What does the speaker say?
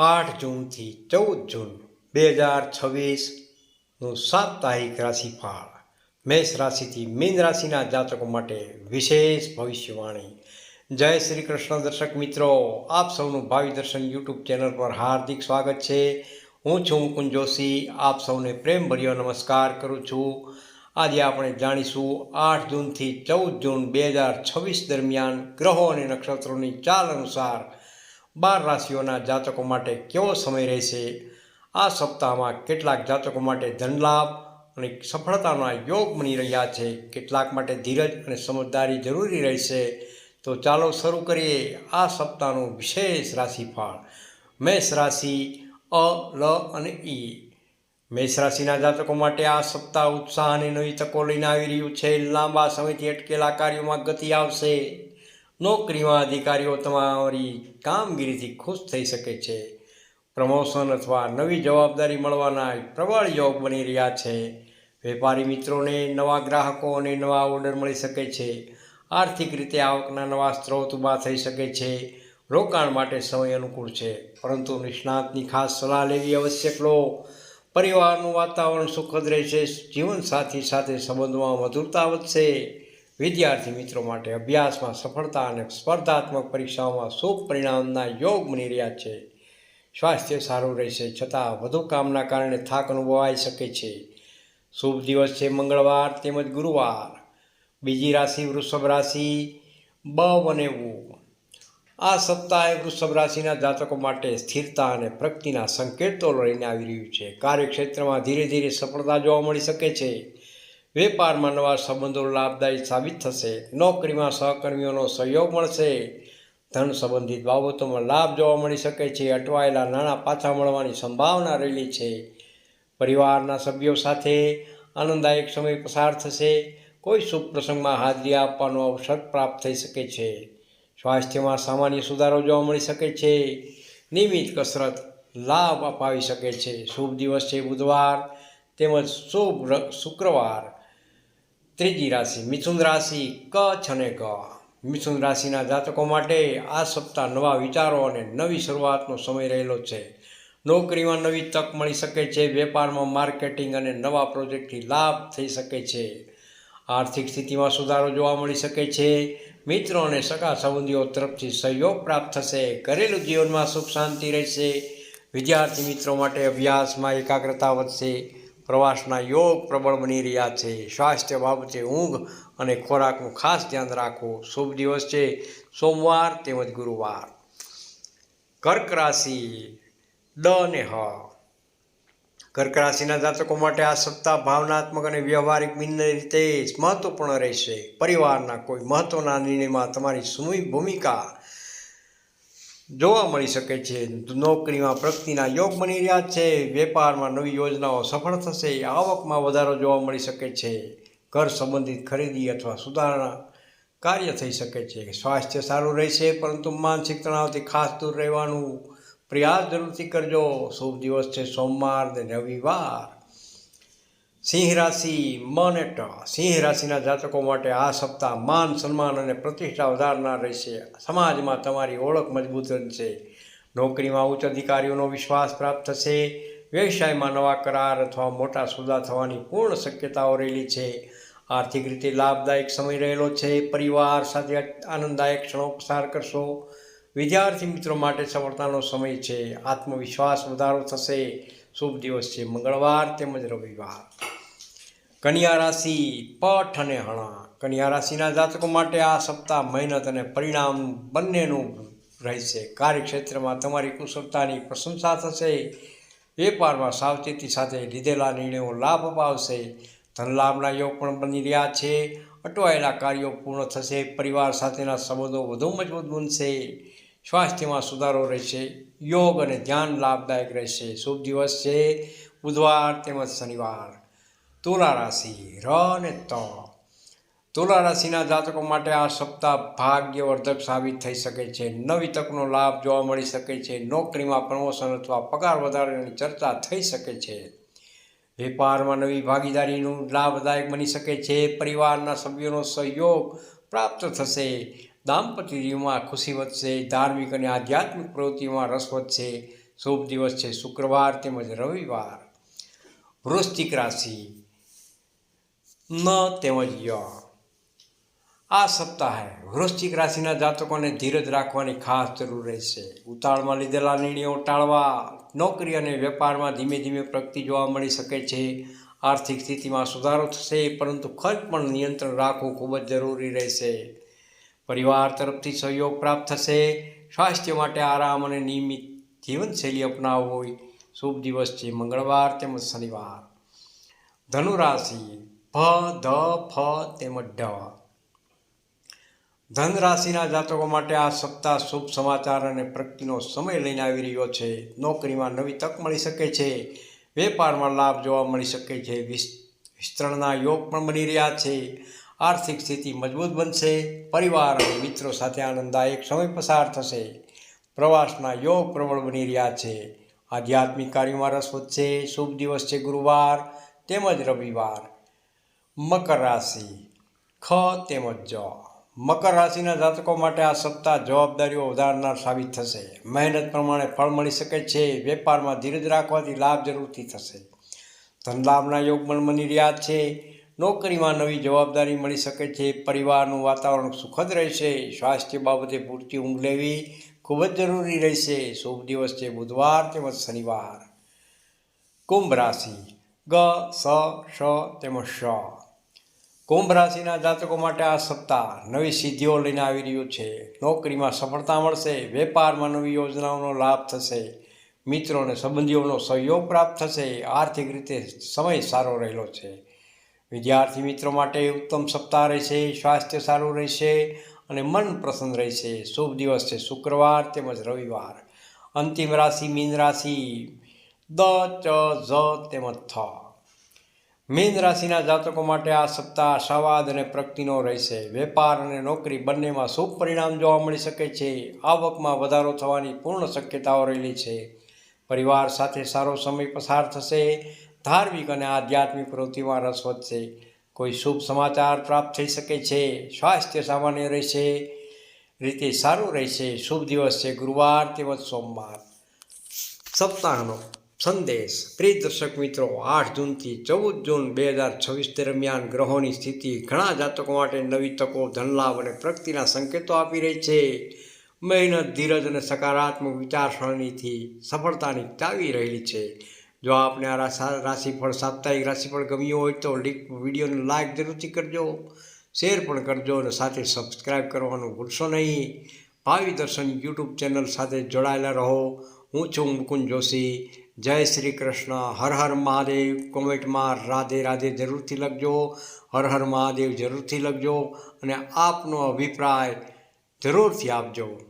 8 જૂનથી 14 જૂન 2026નું સાપ્તાહિક રાશિફળ મેષ રાશિથી મીન રાશિના જાતકો માટે વિશેષ ભવિષ્યવાણી. જય શ્રી કૃષ્ણ. દર્શક મિત્રો, આપ સૌનું ભાવિ દર્શન યુટ્યુબ ચેનલ પર હાર્દિક સ્વાગત છે. હું છું મુકુંદ જોશી. આપ સૌને પ્રેમભર્યો નમસ્કાર કરું છું. આજે આપણે જાણીશું 8 જૂનથી 14 જૂન 2026 દરમિયાન ગ્રહો અને નક્ષત્રોની ચાલ અનુસાર 12 રાશિઓના જાતકો માટે કેવો સમય રહેશે. આ સપ્તાહમાં કેટલાક જાતકો માટે ધનલાભ અને સફળતાના યોગ બની રહ્યા છે. કેટલાક માટે ધીરજ અને સમજદારી જરૂરી રહેશે. તો ચાલો શરૂ કરીએ આ સપ્તાહનું વિશેષ રાશિફળ. મેષ રાશિ અ, લ અને ઈ. મેષ રાશિના જાતકો માટે આ સપ્તાહ ઉત્સાહ અને નવી તકો લઈને આવી રહ્યું છે. લાંબા સમયથી અટકેલા કાર્યોમાં ગતિ આવશે. નોકરીમાં અધિકારીઓ તમારી કામગીરીથી ખુશ થઈ શકે છે. પ્રમોશન અથવા નવી જવાબદારી મળવાના પ્રબળ યોગ બની રહ્યા છે. વેપારી મિત્રોને નવા ગ્રાહકો અને નવા ઓર્ડર મળી શકે છે. આર્થિક રીતે આવકના નવા સ્ત્રોત ઊભા થઈ શકે છે. રોકાણ માટે સમય અનુકૂળ છે, પરંતુ નિષ્ણાતની ખાસ સલાહ લેવી આવશ્યક લો. પરિવારનું વાતાવરણ સુખદ રહેશે. જીવનસાથી સાથે સંબંધોમાં મધુરતા વધશે. વિદ્યાર્થી મિત્રો માટે અભ્યાસમાં સફળતા અને સ્પર્ધાત્મક પરીક્ષાઓમાં શુભ પરિણામના યોગ બની રહ્યા છે. સ્વાસ્થ્ય સારું રહેશે, છતાં વધુ કામના કારણે થાક અનુભવાઈ શકે છે. શુભ દિવસ છે મંગળવાર તેમજ ગુરુવાર. બીજી રાશિ વૃષભ રાશિ બ અને ઉ. આ સપ્તાહે વૃષભ રાશિના જાતકો માટે સ્થિરતા અને પ્રગતિના સંકેતો લઈને આવી રહ્યું છે. કાર્યક્ષેત્રમાં ધીરે ધીરે સફળતા જોવા મળી શકે છે. વેપારમાં નવા સંબંધો લાભદાયી સાબિત થશે. નોકરીમાં સહકર્મીઓનો સહયોગ મળશે. ધન સંબંધિત બાબતોમાં લાભ જોવા મળી શકે છે. અટવાયેલા નાણાં પાછા મળવાની સંભાવના રહેલી છે. પરિવારના સભ્યો સાથે આનંદદાયક સમય પસાર થશે. કોઈ શુભ પ્રસંગમાં હાજરી આપવાનો અવસર પ્રાપ્ત થઈ શકે છે. સ્વાસ્થ્યમાં સામાન્ય સુધારો જોવા મળી શકે છે. નિયમિત કસરત લાભ અપાવી શકે છે. શુભ દિવસ છે બુધવાર તેમજ શુભ શુક્રવાર. ત્રીજી રાશિ મિથુન રાશિ ક અને ગ. મિથુન રાશિના જાતકો માટે આ સપ્તાહ નવા વિચારો અને નવી શરૂઆતનો સમય રહેલો છે. નોકરીમાં નવી તક મળી શકે છે. વેપારમાં માર્કેટિંગ અને નવા પ્રોજેક્ટથી લાભ થઈ શકે છે. આર્થિક સ્થિતિમાં સુધારો જોવા મળી શકે છે. મિત્રો અને સગા સંબંધીઓ તરફથી સહયોગ પ્રાપ્ત થશે. ઘરેલું જીવનમાં સુખ શાંતિ રહેશે. વિદ્યાર્થી મિત્રો માટે અભ્યાસમાં એકાગ્રતા વધશે. પ્રવાસના યોગ પ્રબળ બની રહ્યા છે. સ્વાસ્થ્ય બાબતે ઊંઘ અને ખોરાકનું ખાસ ધ્યાન રાખો. શુભ દિવસ છે સોમવાર તેમજ ગુરુવાર. કર્ક રાશિ ડ અને હ. કર્ક રાશિના જાતકો માટે આ સપ્તાહ ભાવનાત્મક અને વ્યવહારિક બંને રીતે મહત્વપૂર્ણ રહેશે. પરિવારના કોઈ મહત્વના નિર્ણયમાં તમારી સુમી ભૂમિકા જોવા મળી શકે છે. નોકરીમાં પ્રગતિના યોગ બની રહ્યા છે. વેપારમાં નવી યોજનાઓ સફળ થશે. આવકમાં વધારો જોવા મળી શકે છે. ઘર સંબંધિત ખરીદી અથવા સુધારણા કાર્ય થઈ શકે છે. સ્વાસ્થ્ય સારું રહેશે, પરંતુ માનસિક તણાવથી ખાસ દૂર રહેવાનું પ્રયાસ જરૂરથી કરજો. શુભ દિવસ છે સોમવાર અને રવિવાર. સિંહ રાશિ મ અને ટ. સિંહ રાશિના જાતકો માટે આ સપ્તાહ માન સન્માન અને પ્રતિષ્ઠા વધારનાર રહેશે. સમાજમાં તમારી ઓળખ મજબૂત બનશે. નોકરીમાં ઉચ્ચ અધિકારીઓનો વિશ્વાસ પ્રાપ્ત થશે. વ્યવસાયમાં નવા કરાર અથવા મોટા સોદા થવાની પૂર્ણ શક્યતાઓ રહેલી છે. આર્થિક રીતે લાભદાયક સમય રહેલો છે. પરિવાર સાથે આનંદદાયક ક્ષણો પસાર કરશો. વિદ્યાર્થી મિત્રો માટે સફળતાનો સમય છે. આત્મવિશ્વાસ વધારો થશે. શુભ દિવસ છે મંગળવાર તેમજ રવિવાર. કન્યા રાશિ પઠ અને હણા. કન્યા રાશિના જાતકો માટે આ સપ્તાહ મહેનત અને પરિણામ બંનેનું રહેશે. કાર્યક્ષેત્રમાં તમારી કુશળતાની પ્રશંસા થશે. વેપારમાં સાવચેતી સાથે લીધેલા નિર્ણયો લાભ અપાવશે. ધનલાભના યોગ પણ બની રહ્યા છે. અટવાયેલા કાર્યો પૂર્ણ થશે. પરિવાર સાથેના સંબંધો વધુ મજબૂત બનશે. સ્વાસ્થ્યમાં સુધારો રહેશે. યોગ અને ધ્યાન લાભદાયક રહેશે. શુભ દિવસ છે બુધવાર તેમજ શનિવાર. તુલા રાશિ ર અને ત. તુલા રાશિના જાતકો માટે આ સપ્તાહ ભાગ્યવર્ધક સાબિત થઈ શકે છે. નવી તકનો લાભ જોવા મળી શકે છે. નોકરીમાં પ્રમોશન અથવા પગાર વધારવાની ચર્ચા થઈ શકે છે. વેપારમાં નવી ભાગીદારીનું લાભદાયક બની શકે છે. પરિવારના સભ્યોનો સહયોગ પ્રાપ્ત થશે. દાંપત્ય જીવનમાં ખુશી વધશે. ધાર્મિક અને આધ્યાત્મિક પ્રવૃત્તિઓમાં રસ વધશે. શુભ દિવસ છે શુક્રવાર તેમજ રવિવાર. વૃશ્ચિક રાશિ ન તેમજ ય. આ સપ્તાહે વૃશ્ચિક રાશિના જાતકોને ધીરજ રાખવાની ખાસ જરૂર રહેશે. ઉતાળમાં લીધેલા નિર્ણયો ટાળવા. નોકરી અને વેપારમાં ધીમે ધીમે પ્રગતિ જોવા મળી શકે છે. આર્થિક સ્થિતિમાં સુધારો થશે, પરંતુ ખર્ચ પર નિયંત્રણ રાખવું ખૂબ જ જરૂરી રહેશે. પરિવાર તરફથી સહયોગ પ્રાપ્ત થશે. સ્વાસ્થ્ય માટે આરામ અને નિયમિત જીવનશૈલી અપનાવવી. શુભ દિવસ છે મંગળવાર તેમજ શનિવાર. ધનુ રાશિ ભ ધ ફ તેમજ ઢ. ધન રાશિના જાતકો માટે આ સપ્તાહ શુભ સમાચાર અને પ્રગતિનો સમય લઈને આવી રહ્યો છે. નોકરીમાં નવી તક મળી શકે છે. વેપારમાં લાભ જોવા મળી શકે છે. વિસ્તરણના યોગ પણ બની રહ્યા છે. આર્થિક સ્થિતિ મજબૂત બનશે. પરિવાર અને મિત્રો સાથે આનંદદાયક સમય પસાર થશે. પ્રવાસના યોગ પ્રબળ બની રહ્યા છે. આધ્યાત્મિક કાર્યોમાં રસ વધશે. શુભ દિવસ છે ગુરુવાર તેમજ રવિવાર. મકર રાશિ ખ તેમજ જ. મકર રાશિના જાતકો માટે આ સપ્તાહ જવાબદારીઓ વધારનાર સાબિત થશે. મહેનત પ્રમાણે ફળ મળી શકે છે. વેપારમાં ધીરજ રાખવાથી લાભ જરૂરથી થશે. ધન લાભના યોગ પણ બની રહ્યા છે. નોકરીમાં નવી જવાબદારી મળી શકે છે. પરિવારનું વાતાવરણ સુખદ રહેશે. સ્વાસ્થ્ય બાબતે પૂરતી ઊંઘ લેવી ખૂબ જ જરૂરી રહેશે. શુભ દિવસ છે બુધવાર તેમજ શનિવાર. કુંભ રાશિ ગ સ શ તેમજ શ. કુંભ રાશિના જાતકો માટે આ સપ્તાહ નવી સિદ્ધિઓ લઈને આવી રહ્યું છે. નોકરીમાં સફળતા મળશે. વેપારમાં નવી યોજનાઓનો લાભ થશે. મિત્રો અને સંબંધીઓનો સહયોગ પ્રાપ્ત થશે. આર્થિક રીતે સમય સારો રહેલો છે. વિદ્યાર્થી મિત્રો માટે ઉત્તમ સપ્તાહ રહેશે. સ્વાસ્થ્ય સારું રહેશે અને મન પ્રસન્ન રહેશે. શુભ દિવસ છે શુક્રવાર તેમજ રવિવાર. અંતિમ રાશિ મીન રાશિ દ ચ ઝ તેમજ થ. મીન રાશિના જાતકો માટે આ સપ્તાહ આશાવાદ અને પ્રગતિનો રહેશે. વેપાર અને નોકરી બંનેમાં શુભ પરિણામ જોવા મળી શકે છે. આવકમાં વધારો થવાની પૂર્ણ શક્યતાઓ રહેલી છે. પરિવાર સાથે સારો સમય પસાર થશે. ધાર્મિક અને આધ્યાત્મિક પ્રવૃત્તિમાં રસ વધશે. કોઈ શુભ સમાચાર પ્રાપ્ત થઈ શકે છે. સ્વાસ્થ્ય સામાન્ય રહેશે રીતે સારું રહેશે. શુભ દિવસ છે ગુરુવાર તેમજ સોમવાર. સપ્તાહનો સંદેશ. પ્રિય દર્શક મિત્રો, 8 જૂનથી 14 જૂન 2026 દરમિયાન ગ્રહોની સ્થિતિ ઘણા જાતકો માટે નવી તકો, ધનલાભ અને પ્રગતિના સંકેતો આપી રહી છે. મહેનત, ધીરજ અને સકારાત્મક વિચારસરણીથી સફળતાની ચાવી રહેલી છે. જો આપને આ રાશિફળ સાપ્તાહિક રાશિફળ ગમ્યું હોય તો વિડીયોને લાઈક જરૂરથી કરજો, શેર પણ કરજો અને સાથે સબસ્ક્રાઈબ કરવાનું ભૂલશો નહીં. ભાવિ દર્શન યુટ્યુબ ચેનલ સાથે જોડાયેલા રહો. હું છું મુકુંદ જોશી. જય શ્રી કૃષ્ણ. હર હર મહાદેવ. કોમેન્ટમાં રાધે રાધે જરૂરથી લખજો. હર હર મહાદેવ જરૂરથી લખજો અને આપનો અભિપ્રાય જરૂરથી આપજો.